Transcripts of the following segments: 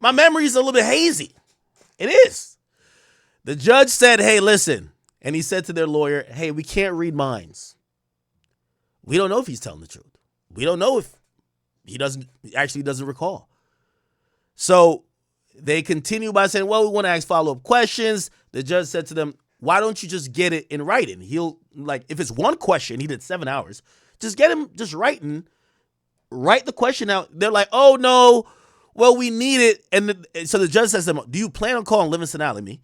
My memory's a little bit hazy. It is. The judge said, hey, listen. And he said to their lawyer, hey, we can't read minds. We don't know if he's telling the truth. We don't know if he actually doesn't recall. So they continue by saying, well, we want to ask follow-up questions. The judge said to them, why don't you just get it in writing? He'll, like, if it's one question, he did 7 hours, just get him just write the question out. They're like, oh, no, well, we need it. And so the judge says to them, do you plan on calling Livingston Alamy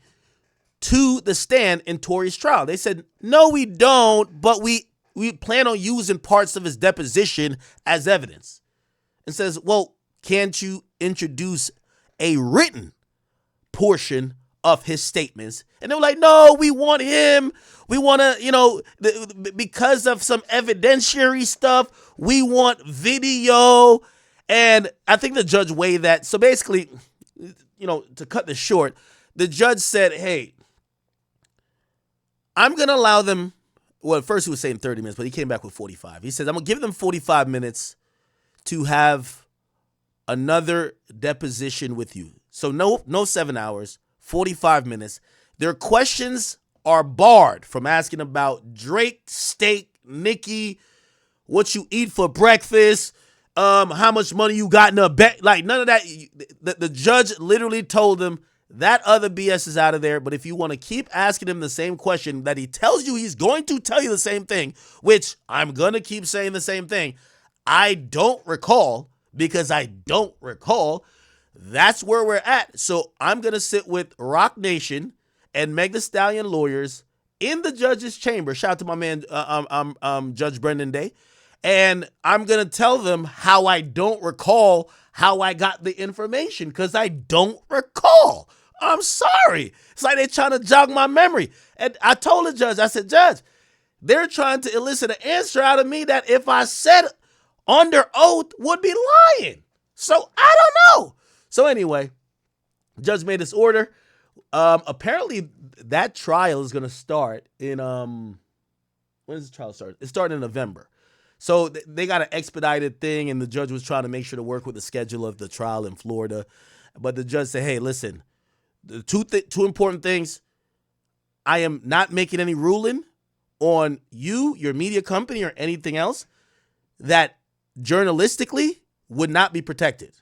to the stand in Tory's trial? They said, no, we don't, but we plan on using parts of his deposition as evidence. And says, well, can't you introduce a written portion of his statements? And they were like, no, we want him. We want to, because of some evidentiary stuff, we want video. And I think the judge weighed that. So basically, to cut this short, the judge said, hey, I'm going to allow them. Well, at first he was saying 30 minutes, but he came back with 45. He says, I'm going to give them 45 minutes to have another deposition with you. So no 7 hours, 45 minutes. Their questions are barred from asking about Drake, steak, Nicki, what you eat for breakfast, how much money you got in a bet. Like, none of that. The judge literally told them that other BS is out of there. But if you want to keep asking him the same question that he tells you he's going to tell you the same thing, which I'm going to keep saying the same thing, I don't recall, because I don't recall. That's where we're at. So I'm going to sit with Rock Nation and Meg Thee Stallion lawyers in the judge's chamber. Shout out to my man, Judge Brendan Day. And I'm going to tell them how I don't recall how I got the information, because I don't recall. I'm sorry. It's like they're trying to jog my memory. And I told the judge, I said, Judge, they're trying to elicit an answer out of me that if I said under oath would be lying. So I don't know. So anyway, judge made this order. Apparently that trial is going to start in, when does the trial start? It started in November. So they got an expedited thing, and the judge was trying to make sure to work with the schedule of the trial in Florida. But the judge said, hey, listen, the two important things. I am not making any ruling on you, your media company, or anything else that journalistically would not be protected.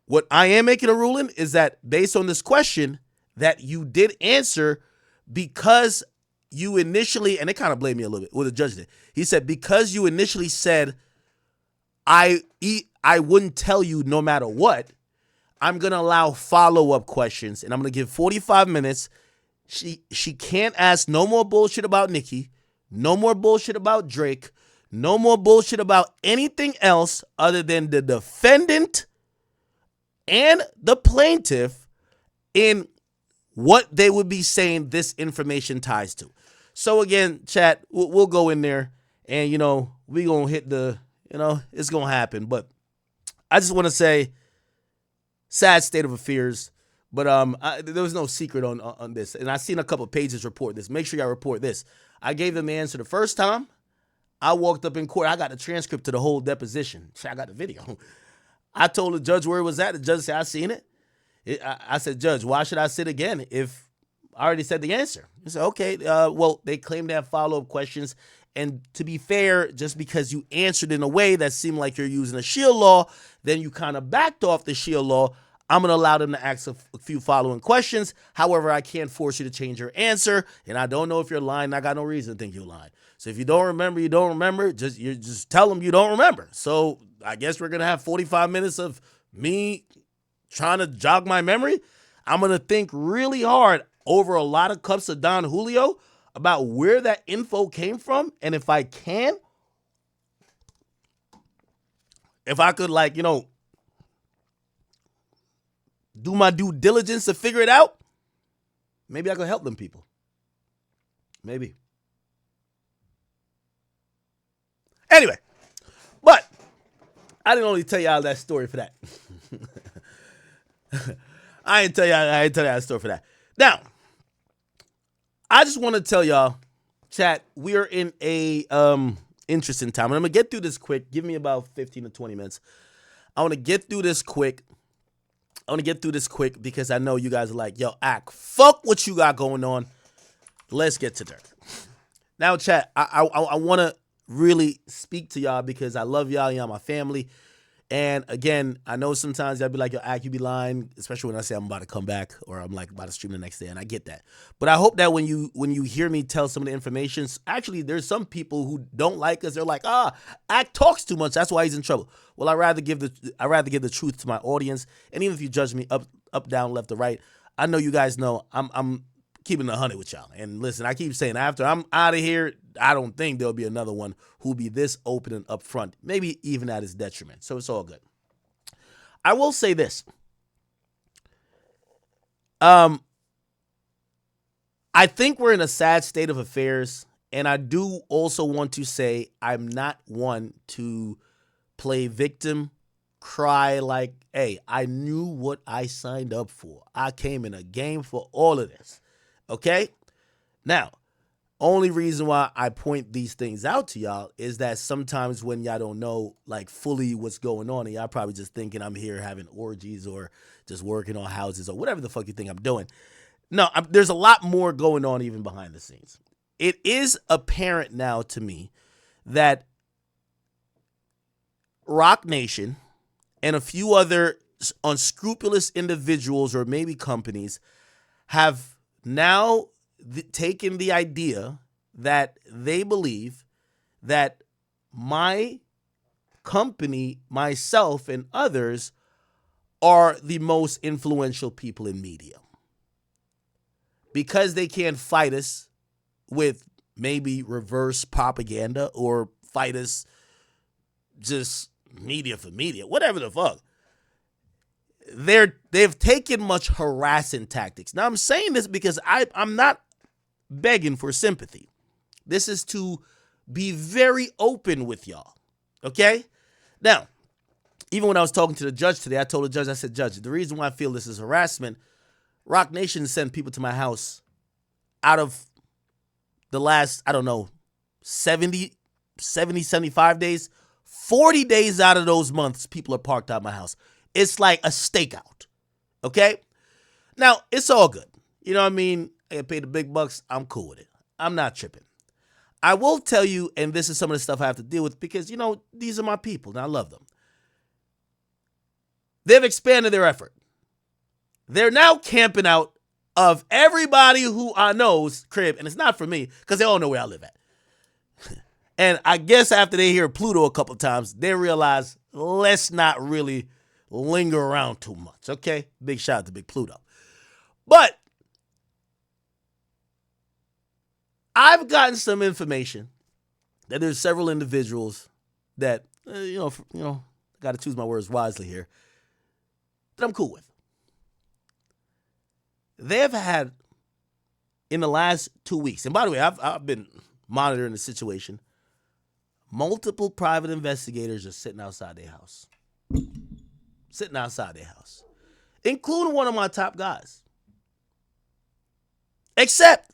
What I am making a ruling is that based on this question that you did answer, because you initially, and they kind of blamed me a little bit, well, the judge did. He said, because you initially said, I wouldn't tell you no matter what, I'm going to allow follow-up questions, and I'm going to give 45 minutes. She can't ask no more bullshit about Nicki, no more bullshit about Drake, no more bullshit about anything else other than the defendant and the plaintiff in what they would be saying this information ties to. So again, chat, we'll go in there and, we going to hit the, it's going to happen. But I just want to say, sad state of affairs. But there was no secret on this. And I seen a couple of pages report this. Make sure y'all report this. I gave them the answer the first time. I walked up in court. I got the transcript to the whole deposition. I got the video. I told the judge where it was at. The judge said, I seen it. I said, Judge, why should I sit again if I already said the answer? He said, okay, well, they claim to have follow-up questions. And to be fair, just because you answered in a way that seemed like you're using a shield law, then you kind of backed off the shield law. I'm going to allow them to ask a few following questions. However, I can't force you to change your answer. And I don't know if you're lying. I got no reason to think you're lying. So if you don't remember, you don't remember. Just tell them you don't remember. So I guess we're going to have 45 minutes of me trying to jog my memory. I'm going to think really hard over a lot of cups of Don Julio about where that info came from. And if I can, if I could do my due diligence to figure it out, maybe I could help them people. Maybe. Anyway, but I didn't only tell y'all that story for that. I didn't tell y'all that story for that. Now, I just want to tell y'all, chat, we are in a interesting time. And I'm going to get through this quick. Give me about 15 to 20 minutes. I want to get through this quick. I want to get through this quick because I know you guys are like, yo, Ak, fuck what you got going on. Let's get to dirt. Now, chat, I want to really speak to y'all because I love y'all. Y'all my family. And again, I know sometimes y'all be like, yo, Ak, you be lying, especially when I say I'm about to come back or I'm like about to stream the next day, and I get that. But I hope that when you hear me tell some of the information, actually there's some people who don't like us. They're like, Ak talks too much. That's why he's in trouble. Well, I rather give the truth to my audience. And even if you judge me up, down, left, or right, I know you guys know I'm keeping 100 with y'all. And listen, I keep saying after I'm out of here, I don't think there'll be another one who'll be this open and upfront, maybe even at his detriment. So it's all good. I will say this. I think we're in a sad state of affairs, and I do also want to say I'm not one to play victim, cry like, hey, I knew what I signed up for. I came in a game for all of this. Okay? Now, only reason why I point these things out to y'all is that sometimes when y'all don't know like fully what's going on, and y'all probably just thinking I'm here having orgies or just working on houses or whatever the fuck you think I'm doing. No, there's a lot more going on even behind the scenes. It is apparent now to me that Rock Nation and a few other unscrupulous individuals or maybe companies have now taken the idea that they believe that my company, myself, and others are the most influential people in media. Because they can't fight us with maybe reverse propaganda or fight us just media for media, whatever the fuck. They've taken much harassing tactics. Now, I'm saying this because I'm not begging for sympathy. This is to be very open with y'all, okay? Now, even when I was talking to the judge today, I told the judge, I said, Judge, the reason why I feel this is harassment, Rock Nation sent people to my house out of the last, I don't know, 70, 75 days. 40 days out of those months, people are parked out my house. It's like a stakeout, okay? Now, it's all good. You know what I mean? I get paid the big bucks. I'm cool with it. I'm not tripping. I will tell you, and this is some of the stuff I have to deal with because, you know, these are my people and I love them. They've expanded their effort. They're now camping out of everybody who I know's crib, and it's not for me because they all know where I live at. And I guess after they hear Pluto a couple times, they realize let's not really linger around too much, okay? Big shout out to Big Pluto. But I've gotten some information that there's several individuals that, got to choose my words wisely here, that I'm cool with. They've had, in the last 2 weeks, and by the way, I've been monitoring the situation, multiple private investigators are sitting outside their house. Including one of my top guys. Except,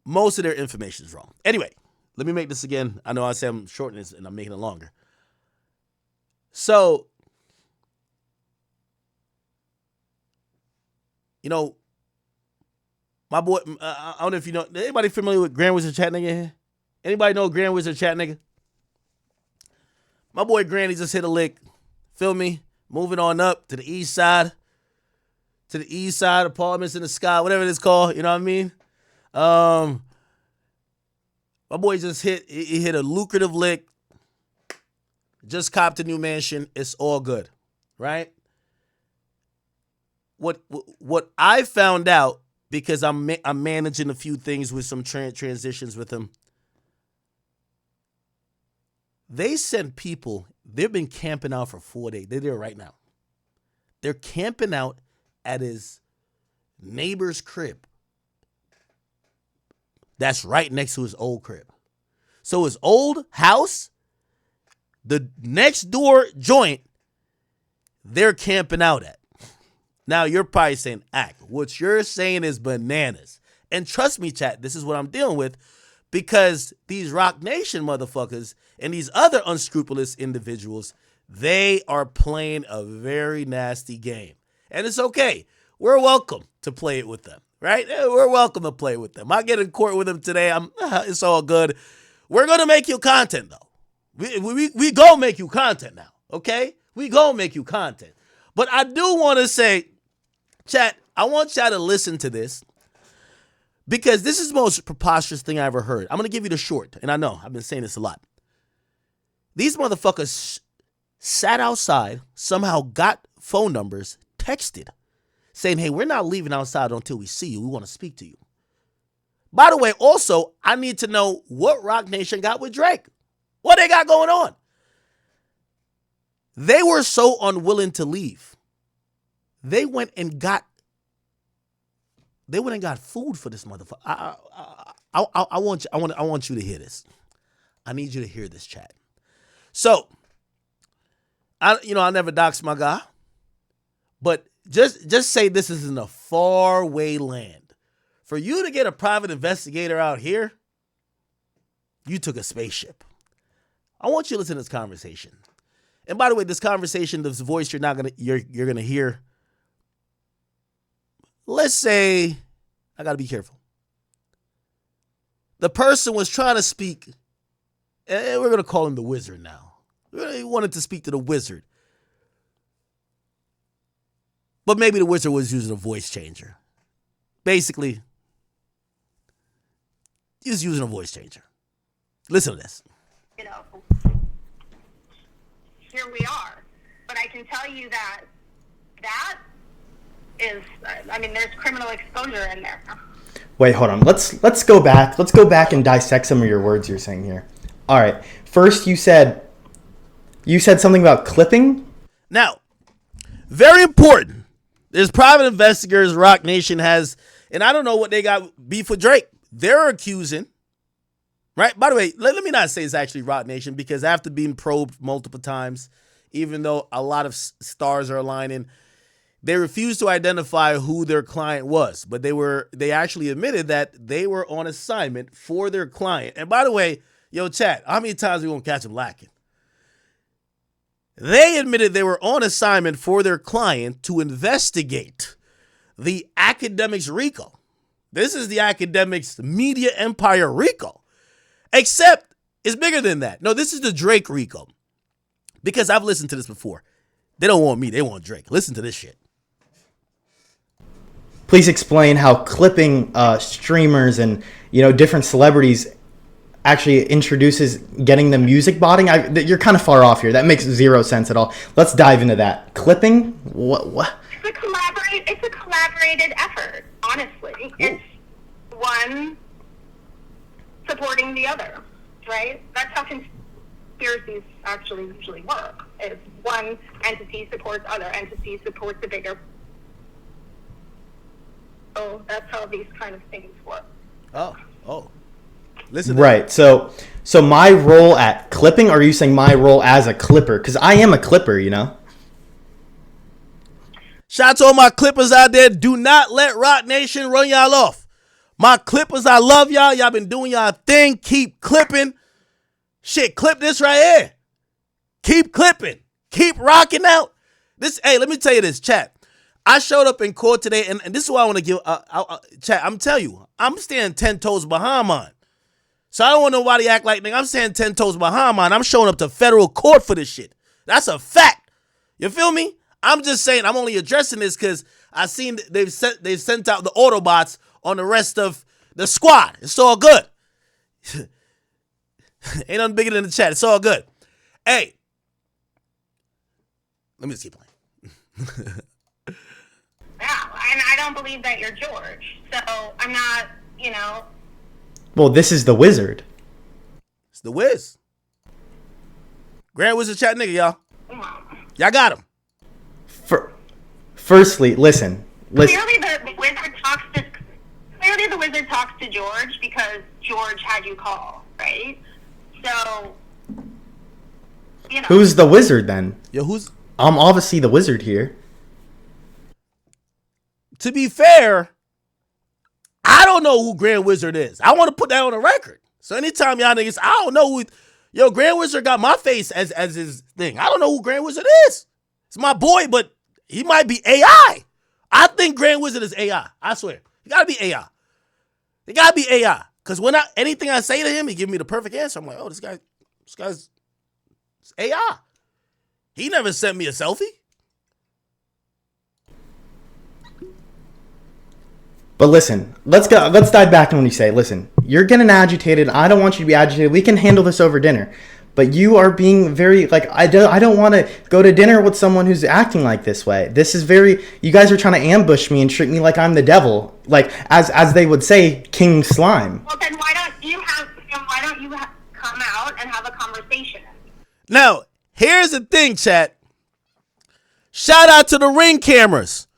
most of their information is wrong. Anyway, let me make this again. I know I said I'm shortening this and I'm making it longer. So, my boy, I don't know if you know, anybody familiar with Grand Wizard Chat Nigga here? Anybody know Grand Wizard Chat Nigga? My boy Granny just hit a lick. Feel me? Moving on up to the east side. Apartments in the sky, whatever it's called. You know what I mean? My boy just hit a lucrative lick. Just copped a new mansion. It's all good. Right? What I found out, because I'm managing a few things with some transitions with him. They sent people, they've been camping out for 4 days. They're there right now. They're camping out at his neighbor's crib. That's right next to his old crib. So his old house, the next door joint, they're camping out at. Now you're probably saying, Ak, what you're saying is bananas. And trust me, chat, this is what I'm dealing with, because these Rock Nation motherfuckers and these other unscrupulous individuals, they are playing a very nasty game. And it's okay. We're welcome to play it with them, right? We're welcome to play with them. I get in court with them today. It's all good. We're going to make you content, though. We go make you content now, okay? We go make you content. But I do want to say, chat, I want y'all to listen to this, because this is the most preposterous thing I ever heard. I'm going to give you the short, and I know I've been saying this a lot. These motherfuckers sat outside, somehow got phone numbers, texted, saying, hey, we're not leaving outside until we see you. We want to speak to you. By the way, also, I need to know what Rock Nation got with Drake. What they got going on? They were so unwilling to leave. They went and got food for this motherfucker. I want you to hear this. I need you to hear this, chat. So, I never dox my guy, but just say this is in a faraway land. For you to get a private investigator out here, you took a spaceship. I want you to listen to this conversation. And by the way, this conversation, this voice you're gonna hear. Let's say, I gotta be careful. The person was trying to speak, and we're gonna call him the wizard now. He wanted to speak to the wizard. But maybe the wizard was using a voice changer. Basically, he was using a voice changer. Listen to this. Here we are. But I can tell you that is, there's criminal exposure in there. Wait, hold on. Let's go back. Let's go back and dissect some of your words you're saying here. All right. First, you said something about clipping. Now, very important. There's private investigators Rock Nation has, and I don't know what they got beef with Drake. They're accusing, right? By the way, let me not say it's actually Rock Nation, because after being probed multiple times, even though a lot of stars are aligning, they refused to identify who their client was. But they actually admitted that they were on assignment for their client. And by the way, yo, chat, how many times are we gonna catch them lacking? They admitted they were on assignment for their client to investigate the Akademiks RICO. This is the Akademiks media empire RICO. Except it's bigger than that. No, this is the Drake RICO. Because I've listened to this before. They don't want me, they want Drake. Listen to this shit. Please explain how clipping streamers and different celebrities actually introduces getting the music botting. You're kind of far off here. That makes zero sense at all. Let's dive into that. Clipping? What? It's a collaborated effort, honestly. Ooh. It's one supporting the other, right? That's how conspiracies actually usually work. It's one entity supports other entities, supports the bigger. So that's how these kind of things work. Oh. Listen. Right. So my role at clipping, or are you saying my role as a clipper? Because I am a clipper, Shout out to all my clippers out there. Do not let Rock Nation run y'all off. My clippers, I love y'all. Y'all been doing y'all thing. Keep clipping. Shit, clip this right here. Keep clipping. Keep rocking out. Hey, let me tell you this, chat. I showed up in court today, and this is why I want to give, chat, I'm telling you, I'm standing 10 toes behind mine. So I don't want nobody act like, nigga, I'm standing 10 toes behind mine. I'm showing up to federal court for this shit. That's a fact. You feel me? I'm just saying, I'm only addressing this because I seen they've sent out the Autobots on the rest of the squad. It's all good. Ain't nothing bigger than the chat. It's all good. Hey, let me just keep playing. Yeah, and I don't believe that you're George. So I'm not, Well, this is the wizard. It's the Wiz. Grand Wizard chat nigga, y'all. Y'all got him. Firstly, listen. Clearly the wizard talks to George because George had you call, right? So, Who's the wizard then? Yo, I'm obviously the wizard here. To be fair, I don't know who Grand Wizard is. I want to put that on the record. So anytime y'all niggas, I don't know who. Yo, Grand Wizard got my face as his thing. I don't know who Grand Wizard is. It's my boy, but he might be AI. I think Grand Wizard is AI. I swear. He gotta be AI. He gotta be AI. Cause when anything I say to him, he give me the perfect answer. I'm like, oh, this guy's AI. He never sent me a selfie. But listen, let's dive back to when you say, listen, you're getting agitated. I don't want you to be agitated. We can handle this over dinner. But you are being very, like, I don't want to go to dinner with someone who's acting like this way. This is very, you guys are trying to ambush me and treat me like I'm the devil. Like, as they would say, King Slime. Well, then why don't you come out and have a conversation? Now, here's the thing, chat. Shout out to the Ring cameras.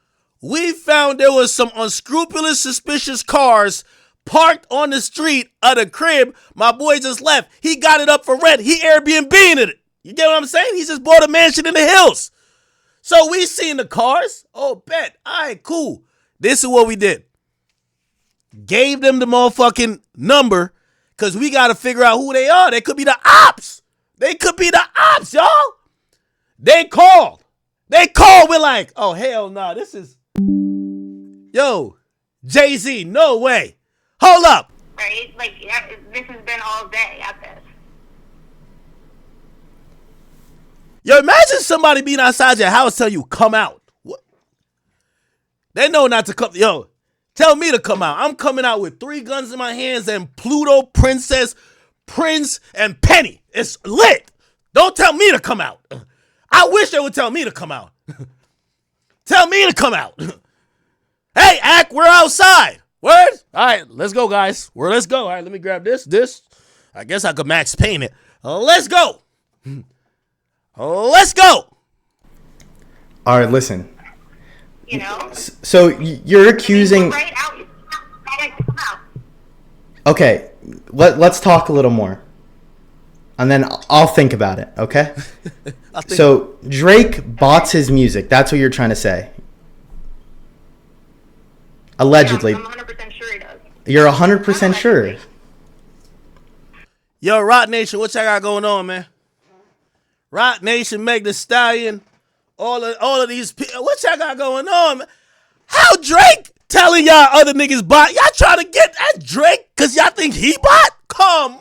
We found there was some unscrupulous, suspicious cars parked on the street of the crib. My boy just left. He got it up for rent. He Airbnb'd it. You get what I'm saying? He just bought a mansion in the hills. So we seen the cars. Oh, bet. All right, cool. This is what we did. Gave them the motherfucking number because we got to figure out who they are. They could be the ops. They could be the ops, y'all. They called. We're like, oh, hell no. This is... Yo, Jay-Z, no way. Hold up. Right? Like, yeah, this has been all day at this. Yo, imagine somebody being outside your house telling you, come out. What? They know not to come. Yo, tell me to come out. I'm coming out with 3 guns in my hands and Pluto, Princess, Prince, and Penny. It's lit. Don't tell me to come out. I wish they would tell me to come out. Tell me to come out. Hey, Ak, we're outside. Word? All right, let's go, guys. Let's go. All right, let me grab this. I guess I could Max Payne it. Let's go. Let's go. All right, listen. You know? So you're accusing... Right out. Come out. Okay, let's talk a little more. And then I'll think about it, okay? So Drake bots his music. That's what you're trying to say. Allegedly. Yeah, I'm 100% sure he does. You're 100% sure. Yo, Rock Nation, what y'all got going on, man? Rock Nation, Meg the Stallion, all of these people. What y'all got going on, man? How Drake telling y'all other niggas bot? Y'all trying to get at Drake because y'all think he bot? Come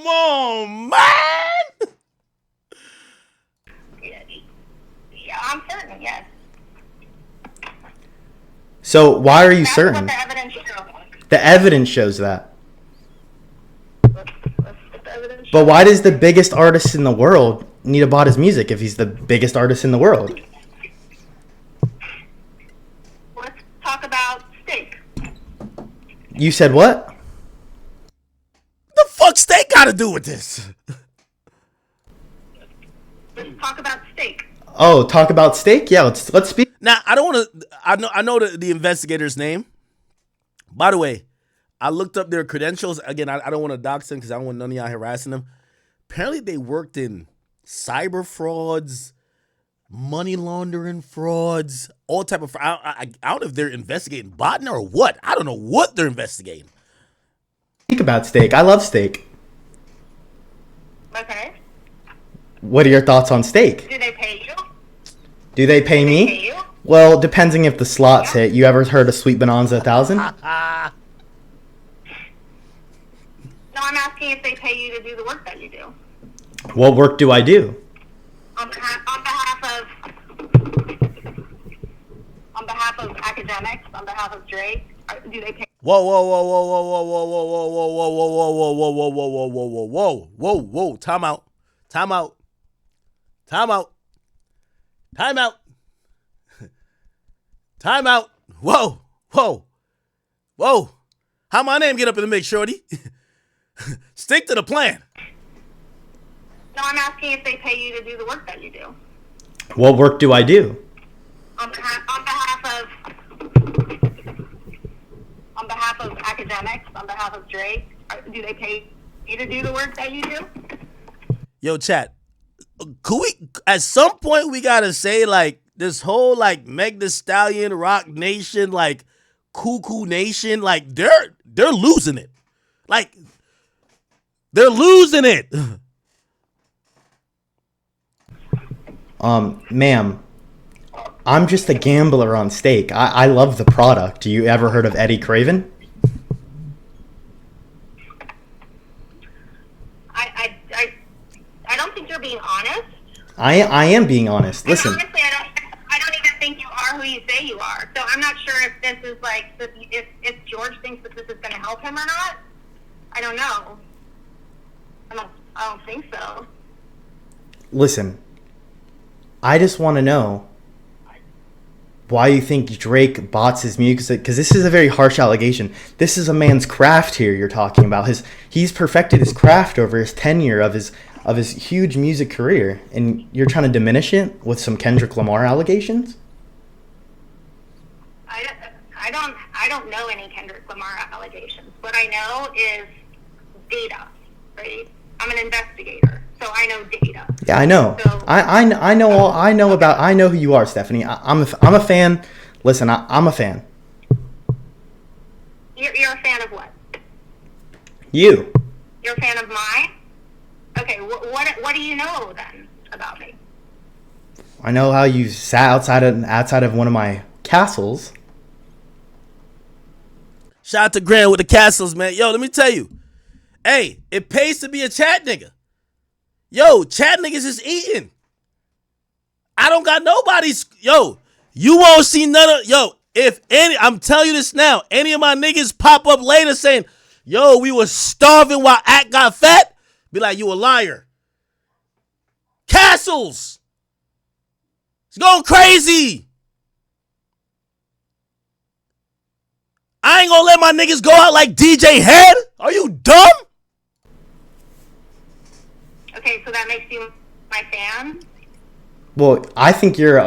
on, man. Yeah, I'm certain, yes. So why are you That's certain? what the evidence shows. The evidence shows that. That's what the evidence shows. But why does the biggest artist in the world need to bot his music if he's the biggest artist in the world? Let's talk about steak. You said what? The fuck Steak got to do with this? Let's talk about steak. Oh, talk about steak? Yeah, let's speak. Now, I don't want to. I know the investigator's name. By the way, I looked up their credentials. Again, I don't want to dox them because I don't want none of y'all harassing them. Apparently, they worked in cyber frauds, money laundering frauds, all type of. I don't know if they're investigating botnet or what. I don't know what they're investigating. Speak about steak. I love steak. Okay. What are your thoughts on steak? Do they pay you? Do they pay me? Pay you? Well, depending if the slots hit. You ever heard of Sweet Bonanza 1000? No, I'm asking if they pay you to do the work that you do. What work do I do? On behalf of Akademiks, on behalf of Drake, do they pay? Whoa. Time out. Whoa. How my name get up in the mix, shorty? Stick to the plan. No, I'm asking if they pay you to do the work that you do. What work do I do? On behalf of Akademiks, on behalf of Drake, do they pay you to do the work that you do? Yo, chat. Could we, at some point, we gotta say, like, this whole, like, Meg the Stallion, Rock Nation, like, Cuckoo Nation, like they're losing it. Like they're losing it. Ma'am, I'm just a gambler on stake. I love the product. You ever heard of Eddie Craven? I don't think you're being honest. I am being honest. Listen. And honestly, I don't even think you are who you say you are. So I'm not sure if this is like if George thinks that this is going to help him or not. I don't know. I don't think so. Listen. I just want to know why you think Drake bots his music, because this is a very harsh allegation. This is a man's craft here you're talking about. He's perfected his craft over his tenure of his huge music career, and you're trying to diminish it with some Kendrick Lamar allegations? I don't know any Kendrick Lamar allegations. What I know is data, right? I'm an investigator, so I know data. Yeah, I know. So, I know who you are, Stephanie. I'm a fan. Listen, I'm a fan. You're a fan of what? You. You're a fan of mine? Okay, what do you know then about me? I know how you sat outside of one of my castles. Shout out to Grant with the castles, man. Yo, let me tell you. Hey, it pays to be a chat nigga. Yo, chat niggas is eating. I don't got nobody's. Yo, you won't see none of. Yo, if any, I'm telling you this now. Any of my niggas pop up later saying, yo, we was starving while Act got fat. Be like, you a liar. Castles. It's going crazy. I ain't gonna let my niggas go out like DJ Head. Are you dumb? Okay, so that makes you my fan? Well, I think you're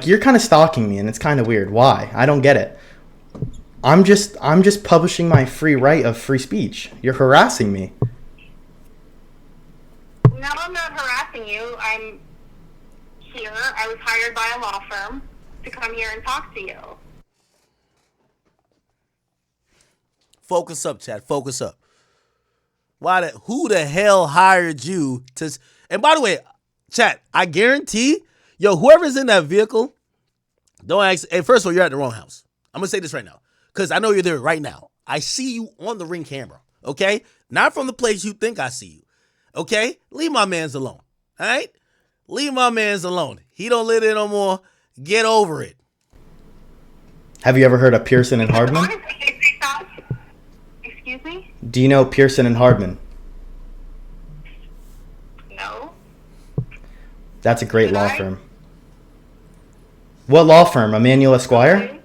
you're kind of stalking me, and it's kind of weird. Why? I don't get it. I'm just publishing my free right of free speech. You're harassing me. No, I'm not harassing you. I'm here. I was hired by a law firm to come here and talk to you. Focus up, Chad. Focus up. Who the hell hired you to? And by the way, chat, I guarantee, yo, whoever's in that vehicle, don't ask. Hey, first of all, you're at the wrong house. I'm gonna say this right now, because I know you're there right now. I see you on the Ring camera, okay? Not from the place you think I see you, okay? Leave my mans alone, all right? Leave my mans alone. He don't live there no more. Get over it. Have you ever heard of Pearson and Hardman? Excuse me? Do you know Pearson and Hardman? No. That's a great law firm. What law firm? Emmanuel Esquire? Okay.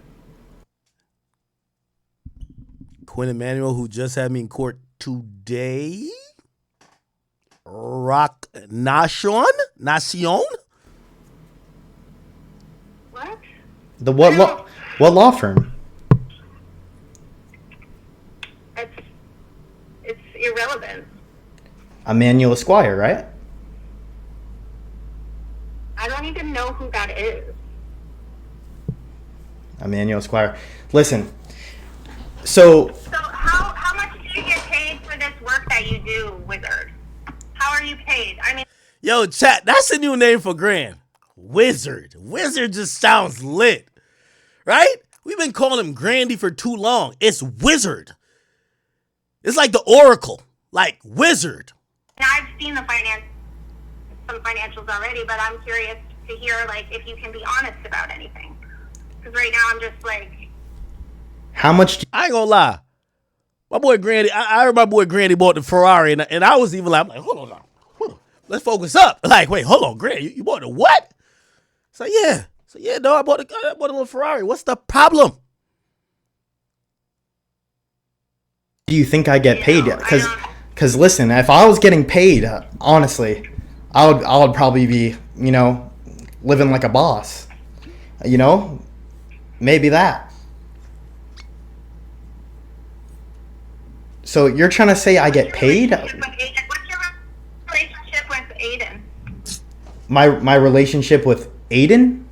Quinn Emanuel, who just had me in court today. Rock Nation? What? What law firm? It's irrelevant. Emmanuel Esquire, right? I don't even know who that is. Emmanuel Esquire. Listen, so how much do you get paid for this work that you do, Wizard? How are you paid? I mean, Yo, chat, that's a new name for Grand. Wizard. Wizard just sounds lit. Right? We've been calling him Grandy for too long. It's Wizard. It's like the Oracle. Like Wizard. I've seen some financials already, but I'm curious to hear, like, if you can be honest about anything. Because right now I'm just like... How much... I ain't gonna lie. My boy Grandy, I heard my boy Grandy bought the Ferrari, and I was even like, hold on now. Let's focus up. Like, wait, hold on, Grandy, you bought the what? So yeah, no, I bought a little Ferrari. What's the problem? Do you think I get paid? Because listen, if I was getting paid, honestly, I would probably be, living like a boss. Maybe that. So you're trying to say I get paid? What's your relationship with Aiden? My relationship with Aiden?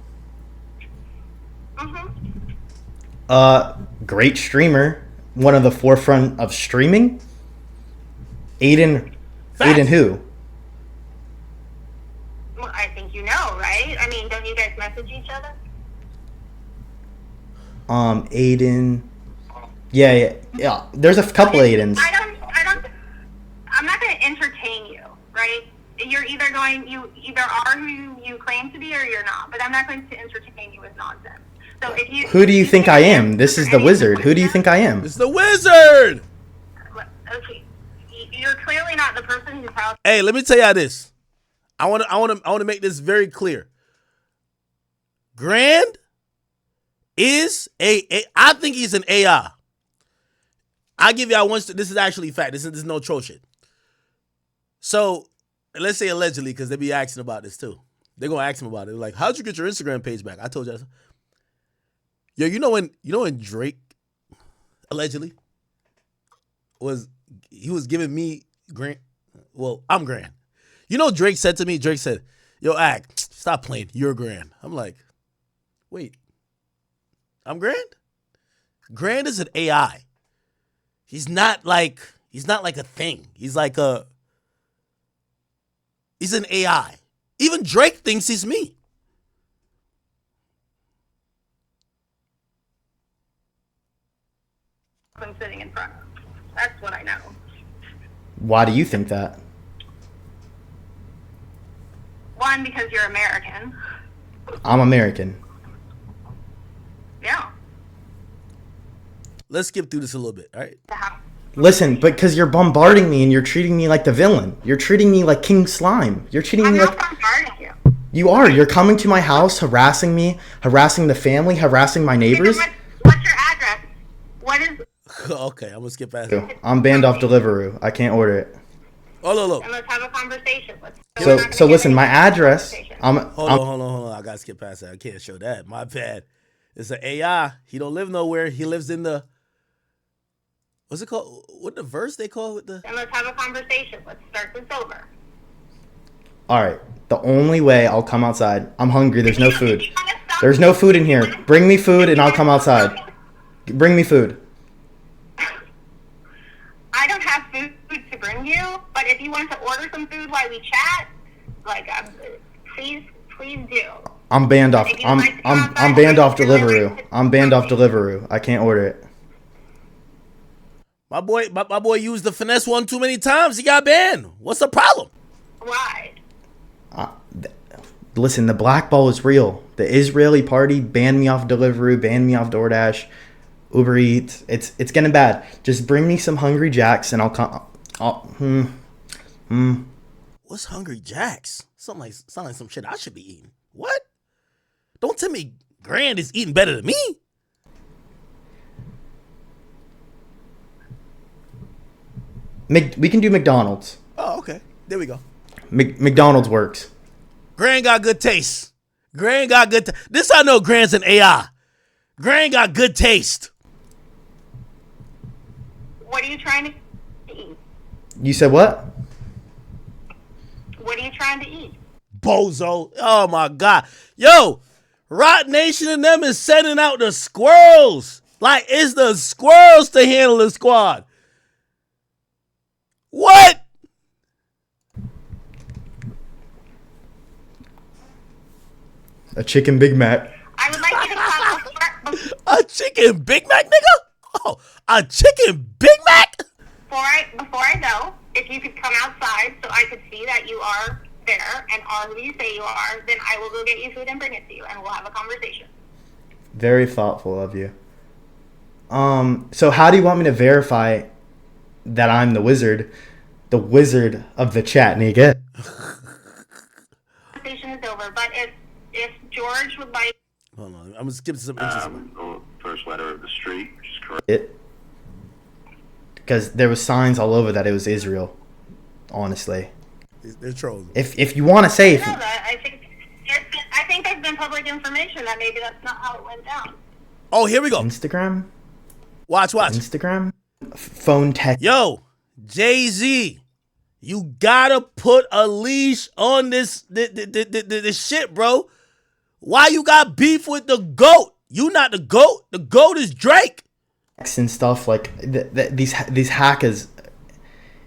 Mm-hmm. great streamer, one of the forefront of streaming. Aiden who? Well, I think you know, right? I mean, don't you guys message each other? Aiden. Yeah. There's a couple Aidens. I'm not going to entertain you, right? You either are who you claim to be or you're not, but I'm not going to entertain you with nonsense. So if you... Who do you think I am? This is the wizard. Who do you think I am? It's the wizard! Okay. You're clearly not the person who's out. Hey, let me tell y'all this. I want to make this very clear. Grand is I think he's an AI. I give y'all one. This is actually fact. This is no troll shit. So let's say allegedly, because they be asking about this too. They're gonna ask him about it. They're like, "How'd you get your Instagram page back?" I told you. Yo, you know when Drake allegedly was giving me Grant. Well, I'm Grand. You know, Drake said to me. Drake said, "Yo, stop playing. You're Grand." I'm like, wait, I'm Grand? Grand is an AI. He's not like a thing. He's an AI. Even Drake thinks he's me. I'm sitting in front of. That's what I know. Why do you think that? One, because you're American. I'm American. Yeah. Let's skip through this a little bit, all right? Listen, because you're bombarding me and you're treating me like the villain. You're treating me like King Slime. You're treating I'm me not like... bombarding you. You are. You're coming to my house, harassing me, harassing the family, harassing my neighbors. What's your address? What is... Okay, I'm going to skip past it. I'm banned off Deliveroo. I can't order it. And let's have a conversation. So listen, my address... Hold on. I got to skip past that. I can't show that. My bad. It's an AI. He don't live nowhere. He lives in the... What's it called? What the verse they call it? And let's have a conversation. Let's start this over. All right. The only way I'll come outside... I'm hungry. There's no food. There's no food in here. Bring me food and I'll come outside. Bring me food. I don't have food to bring you, but if you want to order some food while we chat, please do. I'm banned off. I'm banned off Deliveroo. I'm banned off Deliveroo. I can't order it. My boy used the finesse one too many times. He got banned. What's the problem? Why? Listen, the blackball is real. The Israeli party banned me off Deliveroo, banned me off DoorDash, Uber Eats. It's getting bad. Just bring me some Hungry Jacks and I'll come. What's Hungry Jacks? Sound like some shit I should be eating. What? Don't tell me Grand is eating better than me. We can do McDonald's. Oh, okay. There we go. McDonald's works. Grand got good taste. This I know Grand's an AI. Grand got good taste. What are you trying to eat? You said what? What are you trying to eat? Bozo. Oh, my God. Yo, Rock Nation and them is sending out the squirrels. Like, it's the squirrels to handle the squad. What? A chicken Big Mac. I would like you to A chicken Big Mac, nigga? Oh, a chicken Big Mac? Before I go, if you could come outside so I could see that you are there and are who you say you are, then I will go get you food and bring it to you, and we'll have a conversation. Very thoughtful of you. So how do you want me to verify that I'm the wizard of the chat, nigga? Conversation is over, but if George would like... Hold on, I'm going to skip to some interesting. First letter of the street, which is correct. Because there was signs all over that it was Israel, honestly. They're trolling. If you want to say... I think there's been public information that maybe that's not how it went down. Oh, here we go. Instagram? Watch. Instagram? Phone text. Yo, Jay-Z, you gotta put a leash on this shit, bro. Why you got beef with the GOAT? You not the GOAT. The GOAT is Drake. and stuff like these hackers.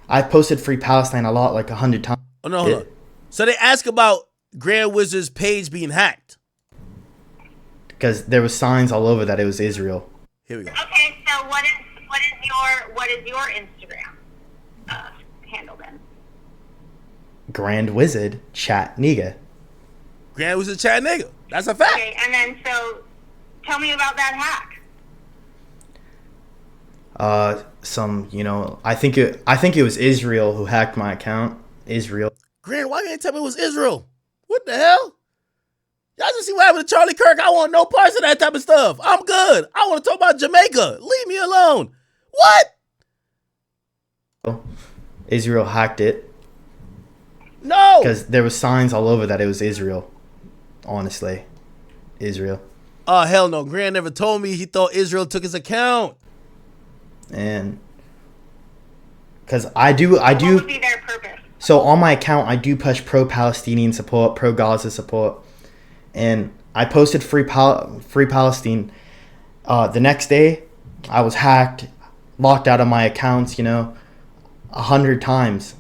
I posted Free Palestine a lot, like 100 times. Oh no, hold on. So they ask about Grand Wizard's page being hacked because there was signs all over that it was Israel. Here we go. Okay, so what is your Instagram handle then? Grand Wizard Chat Nigga. Grand Wizard Chat Nigga. That's a fact. Okay, and then so tell me about that hack. I think it was Israel who hacked my account. Israel. Grand, why you ain't tell me it was Israel? What the hell? Y'all just see what happened to Charlie Kirk. I want no parts of that type of stuff. I'm good. I want to talk about Jamaica. Leave me alone. What? Israel hacked it. No. Because there was signs all over that it was Israel. Honestly. Israel. Oh, hell no. Grand never told me he thought Israel took his account. And because I do. What would be their purpose? So on my account, I do push pro-Palestinian support, pro-Gaza support, and I posted free Palestine. The next day, I was hacked, locked out of my accounts. 100 times.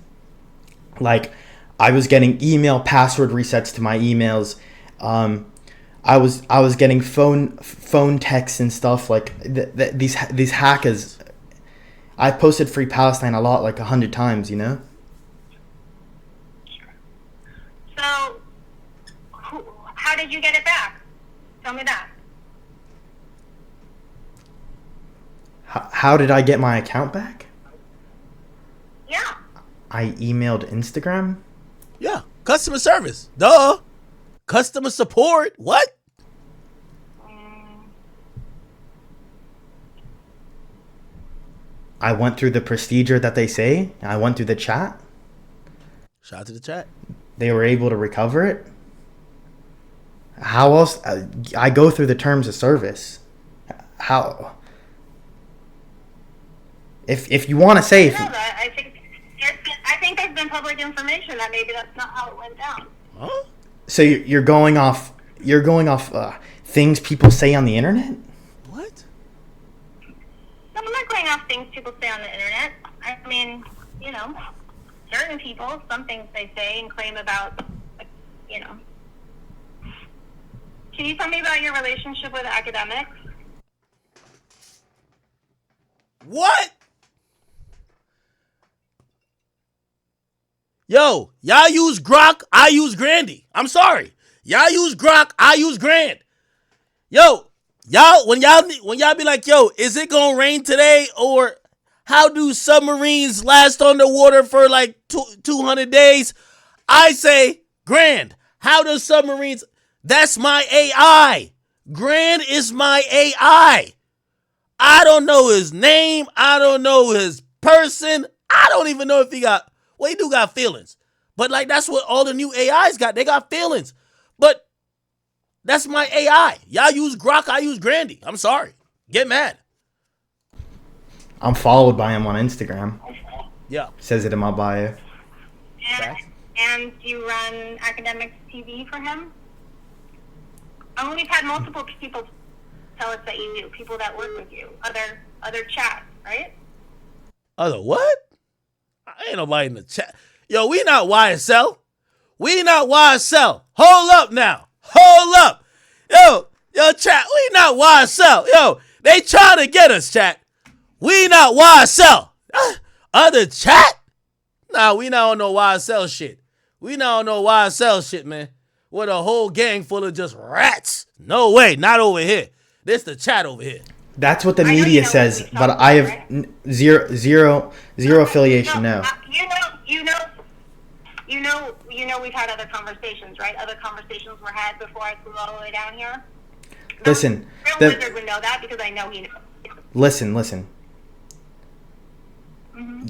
Like I was getting email password resets to my emails. I was getting phone texts and stuff like these hackers. I posted Free Palestine a lot, like 100 times. So, how did you get it back? Tell me that. How did I get my account back? Yeah. I emailed Instagram. Yeah. Customer service. Duh. Customer support. What? I went through the procedure that they say. I went through the chat. Shout out to the chat. They were able to recover it. How else? I go through the terms of service. How? If you want to say, I think there's been public information that maybe that's not how it went down. Huh? So you're going off things people say on the internet. What? No, I'm not going off things people say on the internet. I mean, certain people, some things they say and claim about, Can you tell me about your relationship with Akademiks? What? Yo, y'all use Grok, I use Grandy. I'm sorry. Y'all use Grok, I use Grand. Yo, when y'all be like, yo, is it gonna rain today? Or how do submarines last underwater for like 200 days? I say, Grand, how do submarines? That's my AI. Grand is my AI. I don't know his name. I don't know his person. I don't even know if he got, well, he do got feelings. But like, that's what all the new AIs got. They got feelings. But that's my AI. Y'all use Grok, I use Grandy. I'm sorry. Get mad. I'm followed by him on Instagram. Yeah. Says it in my bio. And you run Akademiks TV for him? And we've had multiple people tell us that you do, people that work with you, other chats, right? Other what? Ain't nobody in the chat. Yo, we not YSL. We not YSL. Hold up now. Hold up. Yo, chat, we not YSL. Yo, they trying to get us, chat. We not YSL. Other chat? Nah, we not on no YSL shit. We not on no YSL shit, man. With a whole gang full of just rats. No way, not over here. This the chat over here. That's what the media says, but I have zero affiliation. No. You know we've had other conversations, right? Other conversations were had before I flew all the way down here. Listen, Real Wizard would know that because I know he knows. Listen. Mm-hmm.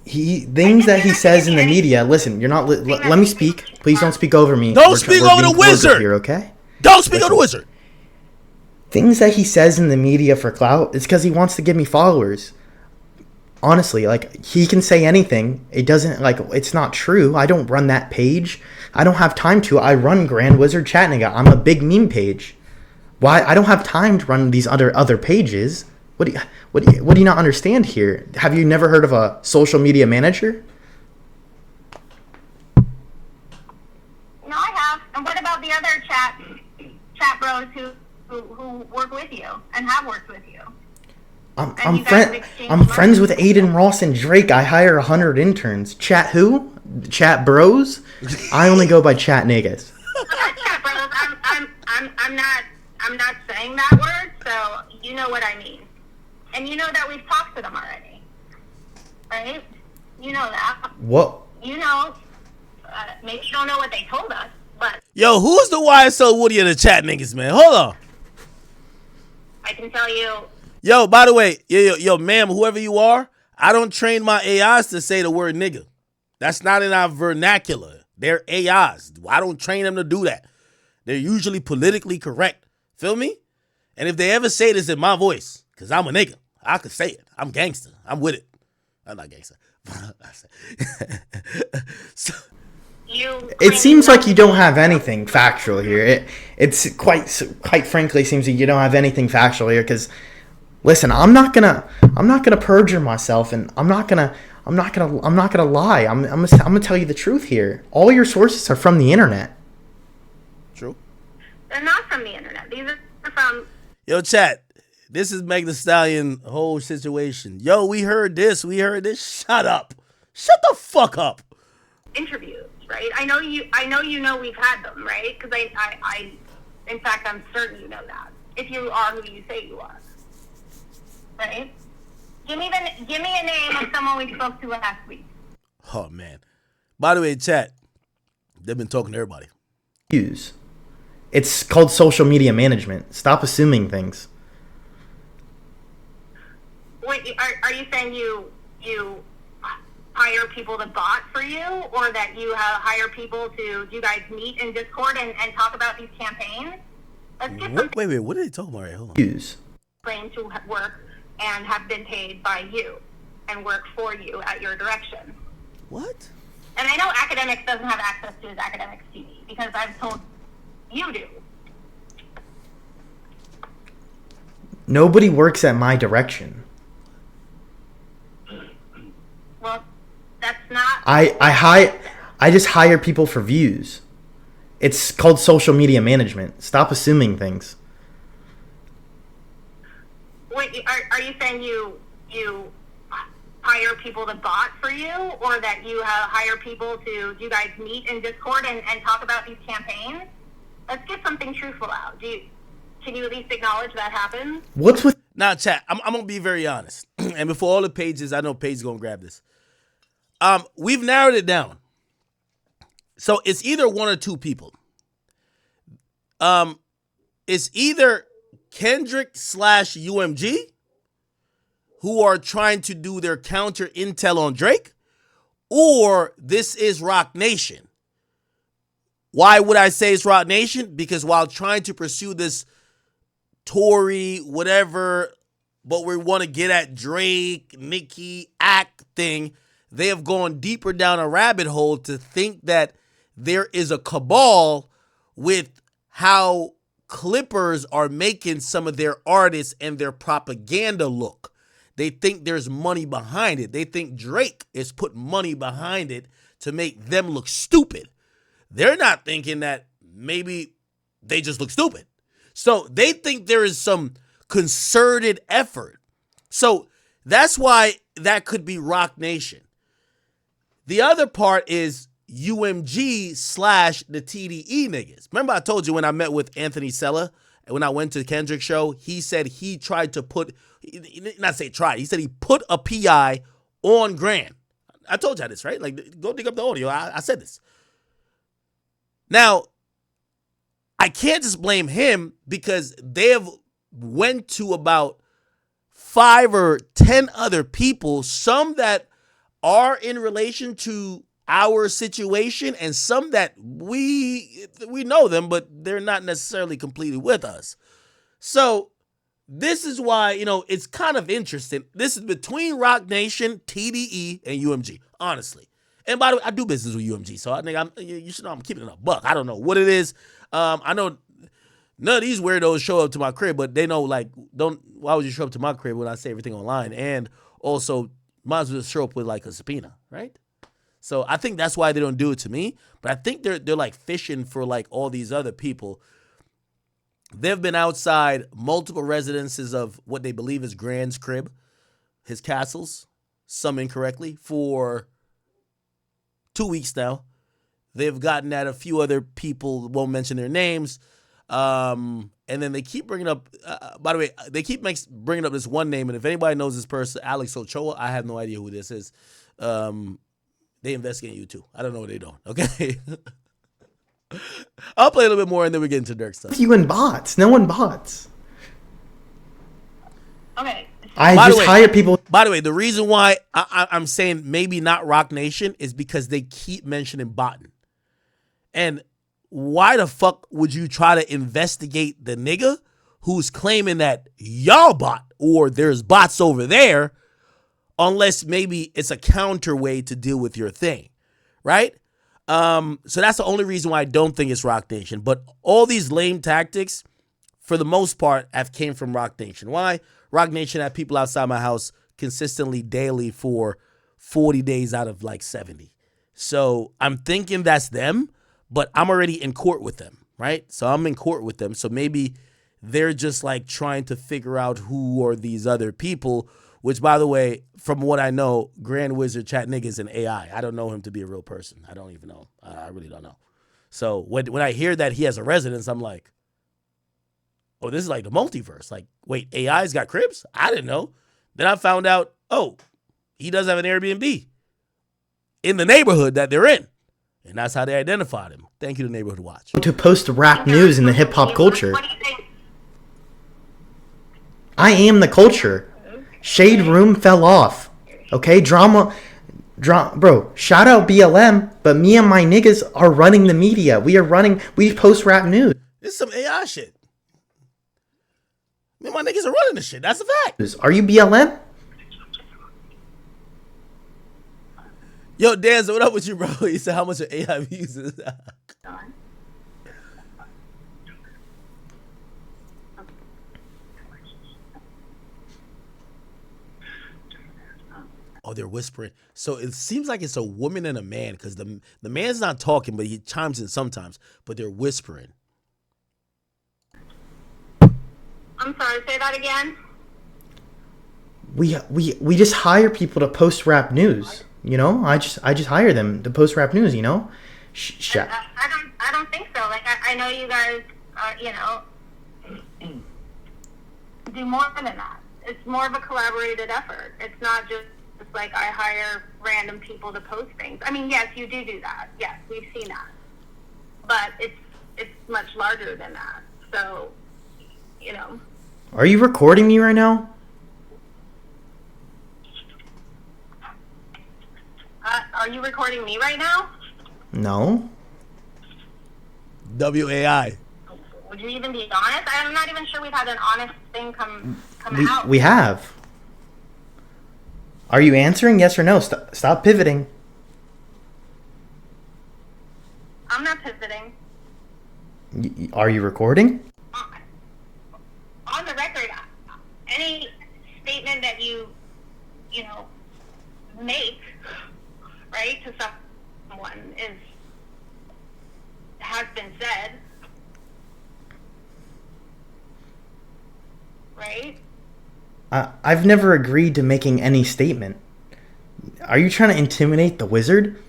He things that he says in the media. Listen, you're not. Let me speak. Please don't speak over me. Don't speak over the wizard here, okay? Don't speak over the wizard. Things that he says in the media for clout, it's because he wants to give me followers. Honestly, like, he can say anything. It doesn't, like, it's not true. I don't run that page. I don't have time to. I run Grand Wizard Chatniga. I'm a big meme page. Why? I don't have time to run these other pages. What do you not understand here? Have you never heard of a social media manager? No, I have. And what about the other chat bros who work with you and have worked with you? I'm friends with Aiden Ross and Drake. I hire 100 interns. Chat who? Chat bros? I only go by chat niggas. Chat bros. I'm not saying that word, so you know what I mean. And you know that we've talked to them already, right? You know that. What? You know, maybe you don't know what they told us, but Yo, who's the YSL Woody of the chat niggas, man? Hold on. I can tell you. Yo, by the way, yo, ma'am, whoever you are, I don't train my AIs to say the word nigga. That's not in our vernacular. They're AIs. I don't train them to do that. They're usually politically correct. Feel me? And if they ever say this in my voice, because I'm a nigga, I could say it. I'm gangster. I'm with it. I'm not gangster. So, it seems like you don't have anything factual here. It's quite frankly seems like you don't have anything factual here. Because listen, I'm not gonna perjure myself, and I'm not gonna lie. I'm gonna tell you the truth here. All your sources are from the internet. true. They're not from the internet. These are from. Yo, chat. This is Meg the Stallion whole situation. Yo, we heard this. Shut up. Shut the fuck up. Interviews, right? I know you know we've had them, right? Because I in fact, I'm certain you know that. If you are who you say you are, right? Give me a name of someone we spoke to last week. Oh man. By the way, chat. They've been talking to everybody. It's called social media management. Stop assuming things. Wait, are you saying you hire people to bot for you, or that you hire people to, do you guys meet in Discord and talk about these campaigns? Let's get some Wait, what are they talking about? Right, hold on. claim to work and have been paid by you and work for you at your direction. What? And I know Akademiks doesn't have access to his Akademiks TV because I've told you do. Nobody works at my direction. Well, that's not. I just hire people for views. It's called social media management. Stop assuming things. Wait, are you saying you hire people to bot for you, or that you hire people to, do you guys meet in Discord and talk about these campaigns? Let's get something truthful out. Can you at least acknowledge that happens? What's with Now, chat, I'm going to be very honest. And before all the pages, I know Paige is going to grab this. We've narrowed it down. So it's either one or two people. It's either Kendrick/UMG, who are trying to do their counter intel on Drake, or this is Rock Nation. Why would I say it's Rock Nation? Because while trying to pursue this Tory, whatever, but we want to get at Drake, Nicki, Act thing, they have gone deeper down a rabbit hole to think that there is a cabal with how Clippers are making some of their artists and their propaganda look. They think there's money behind it. They think Drake is putting money behind it to make them look stupid. They're not thinking that maybe they just look stupid. So they think there is some concerted effort. So that's why that could be Rock Nation. The other part is UMG / the TDE niggas. Remember I told you when I met with Anthony Sella, when I went to the Kendrick show, he said he tried to put, not say tried, he said he put a PI on Grand. I told you this, right? Like, go dig up the audio. I said this. Now, I can't just blame him because they have went to about 5 or 10 other people, some that are in relation to our situation and some that we know them, but they're not necessarily completely with us. So this is why, it's kind of interesting. This is between Rock Nation, TDE, and UMG, honestly. And by the way, I do business with UMG, so I think you should know I'm keeping it a buck. I don't know what it is. I know none of these weirdos show up to my crib, but they know, like, why would you show up to my crib when I say everything online? And also, might as well show up with, like, a subpoena, right? So I think that's why they don't do it to me. But I think they're like fishing for, like, all these other people. They've been outside multiple residences of what they believe is Grand's crib, his castles, some incorrectly, for 2 weeks now. They've gotten at a few other people, won't mention their names. And then they keep bringing up, by the way, they keep bringing up this one name. And if anybody knows this person, Alex Ochoa, I have no idea who this is. They investigate you too. I don't know what they're doing. Okay. I'll play a little bit more and then we get into Dirk stuff. You and bots. No one bots. Okay. I just hire people. By the way, the reason why I'm saying maybe not Rock Nation is because they keep mentioning botting. And why the fuck would you try to investigate the nigga who's claiming that y'all bot or there's bots over there, unless maybe it's a counter way to deal with your thing, right? So that's the only reason why I don't think it's Rock Nation. But all these lame tactics, for the most part, have came from Rock Nation. Why? Rock Nation had people outside my house consistently daily for 40 days out of like 70. So I'm thinking that's them, but I'm already in court with them, right? So I'm in court with them. So maybe they're just like trying to figure out who are these other people, which, by the way, from what I know, Grand Wizard Chat Nigga is an AI. I don't know him to be a real person. I don't even know. I really don't know. So when I hear that he has a residence, I'm like, oh, this is like the multiverse. Like, wait, AI's got cribs? I didn't know. Then I found out, oh, he does have an Airbnb in the neighborhood that they're in. And that's how they identified him. Thank you to Neighborhood Watch. To post rap news in the hip hop culture. What do you think? I am the culture. Shade Room fell off. Okay, drama, bro. Shout out BLM, but me and my niggas are running the media. We post rap news. This is some AI shit. Me and my niggas are running this shit. That's a fact. Are you BLM? Yo, Dan, so what up with you, bro? He said how much of AI views is that? Oh, they're whispering. So it seems like it's a woman and a man because the man's not talking, but he chimes in sometimes. But they're whispering. I'm sorry, say that again. We just hire people to post rap news. You know, I just hire them to post rap news. You know, I don't think so. Like I know you guys, do more than that. It's more of a collaborated effort. It's not just like I hire random people to post things. I mean, yes, you do that. Yes, we've seen that, but it's much larger than that. So, Are you recording me right now? Are you recording me right now? No. WAI. Would you even be honest? I'm not even sure we've had an honest thing come out. We have. Are you answering yes or no? Stop pivoting. I'm not pivoting. Are you recording? On the record, any statement that you make, right, to someone has been said, right? I've never agreed to making any statement. Are you trying to intimidate the wizard?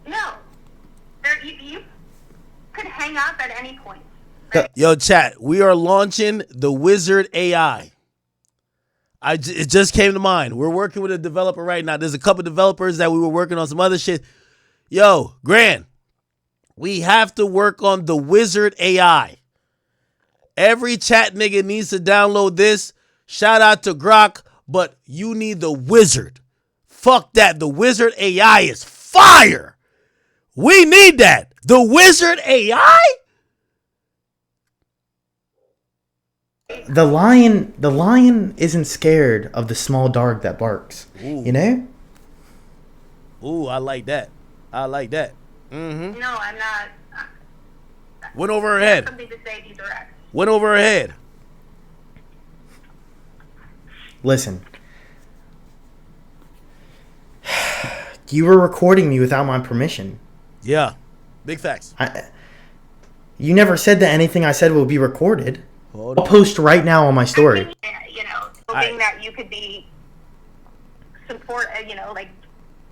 No. You could hang up at any point. Right? Yo, chat, we are launching the Wizard AI. It just came to mind. We're working with a developer right now. There's a couple developers that we were working on some other shit. Yo, Grand, we have to work on the Wizard AI. Every chat nigga needs to download this. Shout out to Grok, but you need the Wizard. Fuck that. The Wizard AI is fire. We need that. The Wizard AI? The lion isn't scared of the small dog that barks. Ooh. You know? Ooh, I like that. Mm-hmm. No, I'm not. Went over her You have head. something to say, be direct. Went over her head. Listen. You were recording me without my permission. Yeah. Big facts. You never said that anything I said will be recorded. Hold I'll on. post right now on my story. You know, hoping that you could be support, you know, like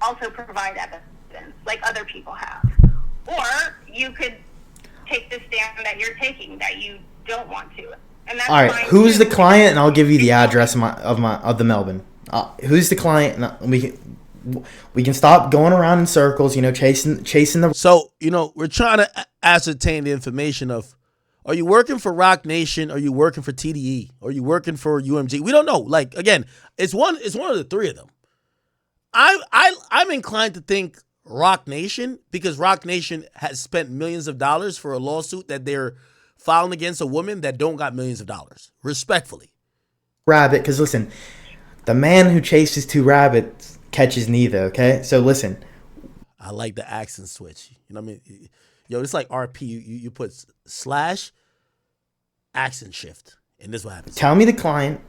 also provide evidence like other people have. Or you could take the stand that you're taking, that you don't want to. And that's All right, fine who's too. the client? And I'll give you the address of the Melbourne. Who's the client? And we can stop going around in circles. You know, chasing the. So, you know, we're trying to ascertain the information of, are you working for Rock Nation? Are you working for TDE? Are you working for UMG? We don't know. Like, again, it's one of the three of them. I'm inclined to think Rock Nation, because Rock Nation has spent millions of dollars for a lawsuit that they're filing against a woman that don't got millions of dollars. Respectfully. Rabbit, because listen, the man who chases two rabbits catches neither. Okay, so listen. I like the accent switch. You know what I mean? Yo, it's like RP. You put slash accent shift, and this is what happens. Tell me the client,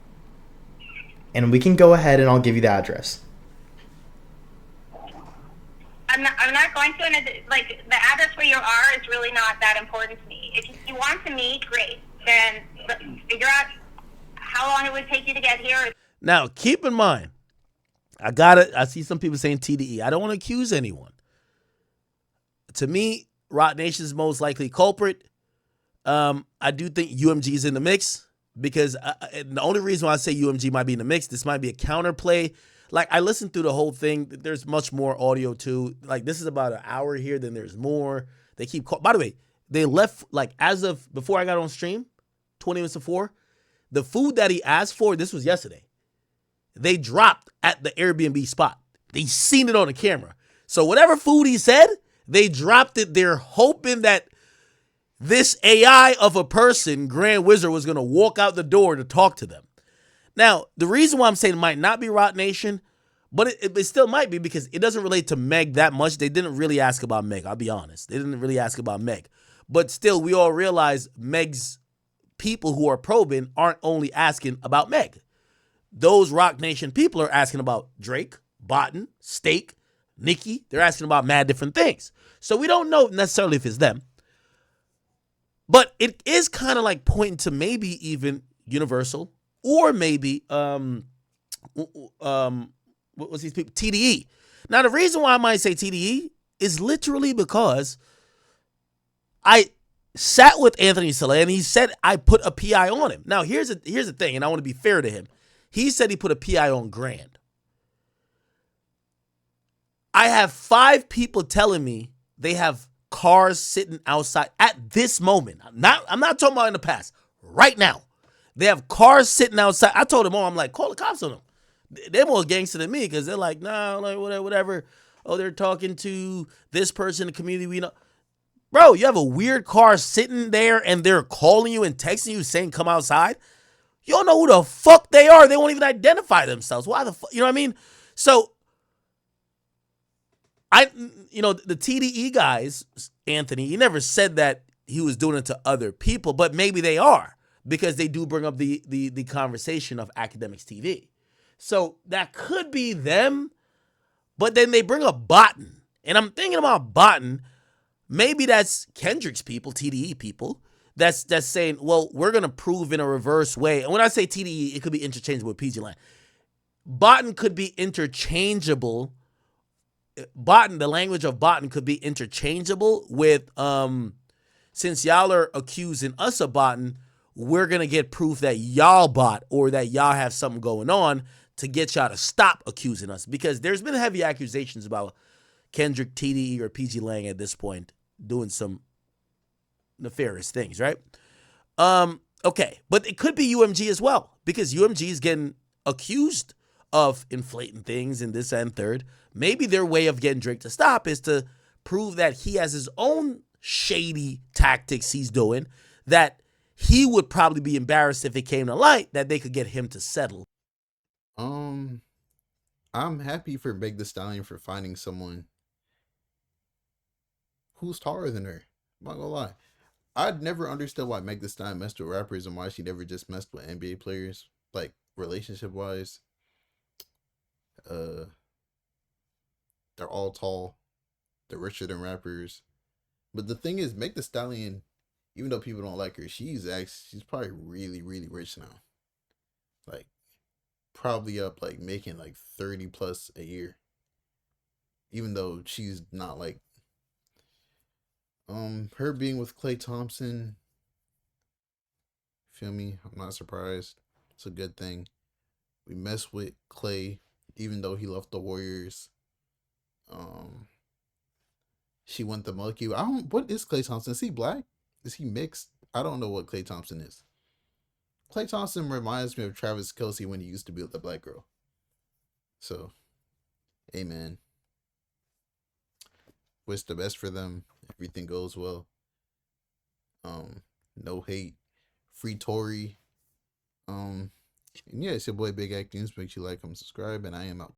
and we can go ahead, and I'll give you the address. I'm not going to, and like the address where you are is really not that important to me. If you want to meet, great. Then figure out how long it would take you to get here. Now, keep in mind, I see some people saying TDE. I don't want to accuse anyone. To me, Rock Nation is most likely culprit. I do think UMG is in the mix, because the only reason why I say UMG might be in the mix, this might be a counterplay. Like, I listened through the whole thing. There's much more audio too. Like, this is about an hour here, then there's more. They keep by the way, they left, like, as of before I got on stream, 20 minutes before, the food that he asked for, this was yesterday, they dropped at the Airbnb spot. They seen it on the camera. So whatever food he said, they dropped it. They're hoping that this AI of a person, Grand Wizard, was going to walk out the door to talk to them. Now, the reason why I'm saying it might not be Rock Nation, but it still might be, because it doesn't relate to Meg that much. They didn't really ask about Meg, I'll be honest. They didn't really ask about Meg. But still, we all realize Meg's people who are probing aren't only asking about Meg. Those Rock Nation people are asking about Drake, Botten, Steak, Nicki. They're asking about mad different things. So we don't know necessarily if it's them. But it is kind of like pointing to maybe even Universal, or maybe what was these people? TDE. Now, the reason why I might say TDE is literally because I sat with Anthony Stallion, and he said I put a PI on him. Now, here's the thing, and I want to be fair to him. He said he put a PI on Grand. I have 5 people telling me they have cars sitting outside at this moment. I'm not talking about in the past. Right now. They have cars sitting outside. I told them all, I'm like, call the cops on them. They're more gangster than me, because they're like, nah, like whatever. Oh, they're talking to this person in the community we know. Bro, you have a weird car sitting there, and they're calling you and texting you saying come outside. You don't know who the fuck they are. They won't even identify themselves. Why the fuck? You know what I mean? So, the TDE guys, Anthony, he never said that he was doing it to other people, but maybe they are, because they do bring up the conversation of Akademiks TV. So that could be them, but then they bring up Botten. And I'm thinking about Botten, maybe that's Kendrick's people, TDE people, that's saying, well, we're going to prove in a reverse way. And when I say TDE, it could be interchangeable with PG Line. Botten could be interchangeable. Botten, the language of Botten could be interchangeable with, since y'all are accusing us of Botten, we're going to get proof that y'all bot, or that y'all have something going on to get y'all to stop accusing us. Because there's been heavy accusations about Kendrick, TDE, or PG Lang at this point doing some nefarious things, right? Okay, but it could be UMG as well, because UMG is getting accused of inflating things and this and third. Maybe their way of getting Drake to stop is to prove that he has his own shady tactics he's doing, that he would probably be embarrassed if it came to light, that they could get him to settle. I'm happy for Meg Thee Stallion for finding someone who's taller than her. I'm not gonna lie. I'd never understood why Meg Thee Stallion messed with rappers and why she never just messed with NBA players, like relationship wise. They're all tall, they're richer than rappers. But the thing is, Meg Thee Stallion, even though people don't like her, she's probably really, really rich now. Like, probably up like making like 30 plus a year. Even though she's not like her being with Klay Thompson, feel me? I'm not surprised. It's a good thing. We mess with Klay, even though he left the Warriors. She went the monkey. What is Klay Thompson? Is he black? Is he mixed? I don't know what Klay Thompson is. Klay Thompson reminds me of Travis Kelce when he used to be with the black girl. So, amen. Wish the best for them. Everything goes well. No hate. Free Tory. And yeah, it's your boy Big Actings. Make sure you like, comment, subscribe, and I am out.